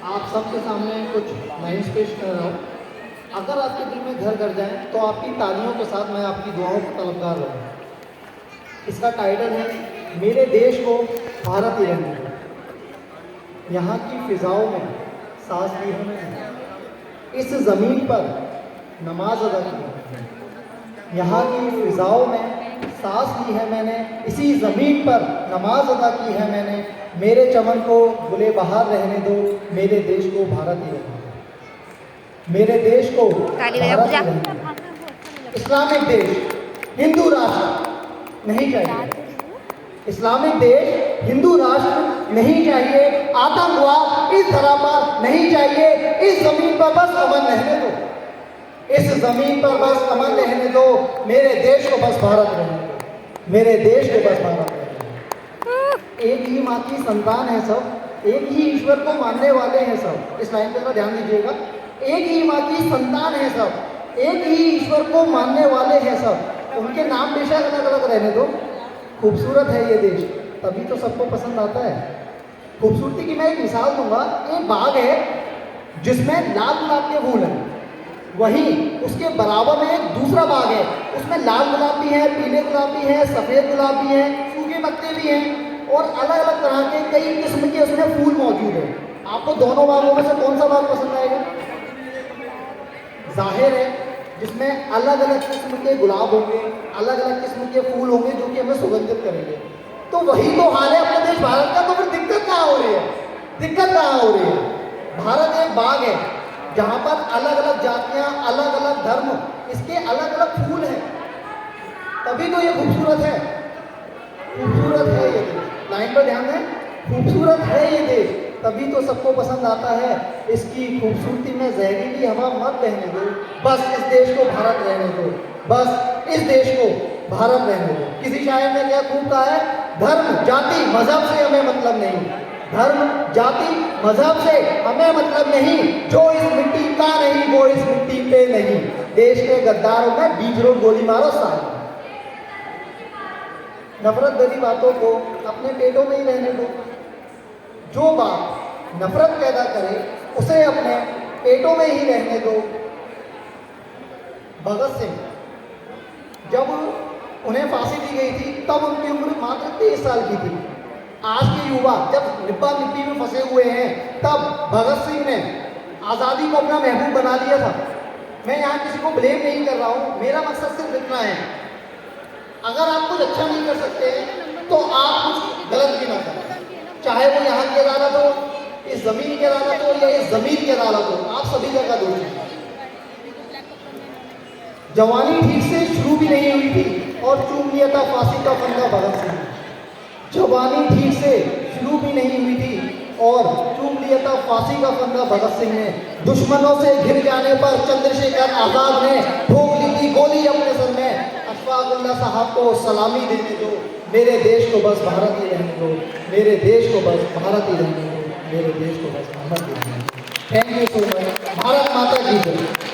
आप सबके सामने कुछ लाइन्स पेश कर रहा हूँ। अगर आपके दिल में घर कर जाए तो आपकी तालियों के साथ मैं आपकी दुआओं का तलबगार रहूँ। इसका टाइटल है मेरे देश को भारत ही रहने दो। यहाँ की फिजाओं में सांस ली है मैंने, इस ज़मीन पर नमाज अदा की है। यहाँ की फिजाओं में सांस ली है मैंने, इसी ज़मीन पर नमाज अदा की है मैंने। मेरे चमन को गुले बहार रहने दो, मेरे देश को भारत ही रहने दो। मेरे देश को भारत ही रहने दो। इस्लामिक देश, हिंदू राष्ट्र नहीं चाहिए। इस्लामिक देश, हिंदू राष्ट्र नहीं चाहिए। आतंकवाद इस धरा पर नहीं चाहिए। इस ज़मीन पर बस अमन रहने दो। इस ज़मीन पर बस अमन रहने दो। मेरे देश को बस भारत रहने दो। मेरे देश को बस भारत रहने दो। एक ही माँ की संतान है सब, एक ही ईश्वर को मानने वाले हैं सब। इस लाइन पर ध्यान दीजिएगा। एक ही माँ की संतान है सब, एक ही ईश्वर को मानने वाले हैं सब। उनके नाम बेशक अलग अलग रहने दो। खूबसूरत है ये देश, तभी तो सबको पसंद आता है। खूबसूरती की मैं एक मिसाल दूंगा। एक बाग है जिसमें लाल गुलाब के फूल हैं, वहीं उसके बराबर में एक दूसरा बाग है, उसमें लाल गुलाब भी है, पीले गुलाब भी है, सफ़ेद गुलाब भी है, सूखे पत्ते भी हैं और अलग अलग तरह के कई किस्म के उसमें फूल मौजूद है। आपको दोनों बागों में से कौन सा बाग पसंद आएगा? जाहिर है जिसमें अलग अलग किस्म के गुलाब होंगे, अलग अलग किस्म के फूल होंगे जो कि हमें सुगंधित करेंगे। तो वही तो हाल है अपने देश भारत का। तो फिर दिक्कत कहाँ हो रही है? दिक्कत कहाँ हो रही है? भारत एक बाग है जहाँ पर अलग अलग जातियाँ, अलग अलग धर्म, इसके अलग अलग फूल हैं, तभी तो ये खूबसूरत है। खूबसूरत है ये देश, लाइन पर ध्यान दें। खूबसूरत है ये देश, तभी तो सबको पसंद आता है। इसकी खूबसूरती में जहरीली हवा मत बहने दो, बस इस देश को भारत रहने दो। बस इस देश को भारत रहने दो। किसी शायर ने क्या खूब कहा है? धर्म जाति मजहब से हमें मतलब नहीं, धर्म जाति मजहब से हमें मतलब नहीं। जो इस मिट्टी का नहीं वो इस मिट्टी पे नहीं। देश के गद्दारों में बीच रोड गोली मारो साथ। नफरत भरी बातों को अपने पेटों में ही रहने दो। जो बात नफरत पैदा करे उसे अपने पेटों में ही रहने दो। भगत सिंह, जब उन्हें फांसी दी गई थी तब उनकी उम्र मात्र 23 साल की थी। आज के युवा जब निब्बा निब्बी में फंसे हुए हैं, तब भगत सिंह ने आज़ादी को अपना महबूब बना लिया था। मैं यहाँ किसी को ब्लेम नहीं कर रहा हूँ, मेरा मकसद सिर्फ इतना है, अगर आप कुछ अच्छा नहीं कर सकते तो आप कुछ गलत भी ना करें। चाहे वो यहाँ की अदालत हो, इस ज़मीन की अदालत हो या इस ज़मीन की अदालत हो, आप सभी जगह दोषी हैं। जवानी ठीक से शुरू भी नहीं हुई थी और चूम लिया था फांसी का फंदा भगत सिंह। जवानी ठीक से शुरू भी नहीं हुई थी और चूम लिया था फांसी का फंदा भगत सिंह ने। दुश्मनों से घिर जाने पर चंद्रशेखर आजाद ने ठोक ली थी गोली अपने सर में। अशफाकुल्लाह साहब को सलामी देने दो। मेरे देश को बस भारत ही रहने दो। मेरे देश को बस भारत ही रहने दो। मेरे देश को बस भारत ही रहने दो। Thank you so much. Bharat माता की जय।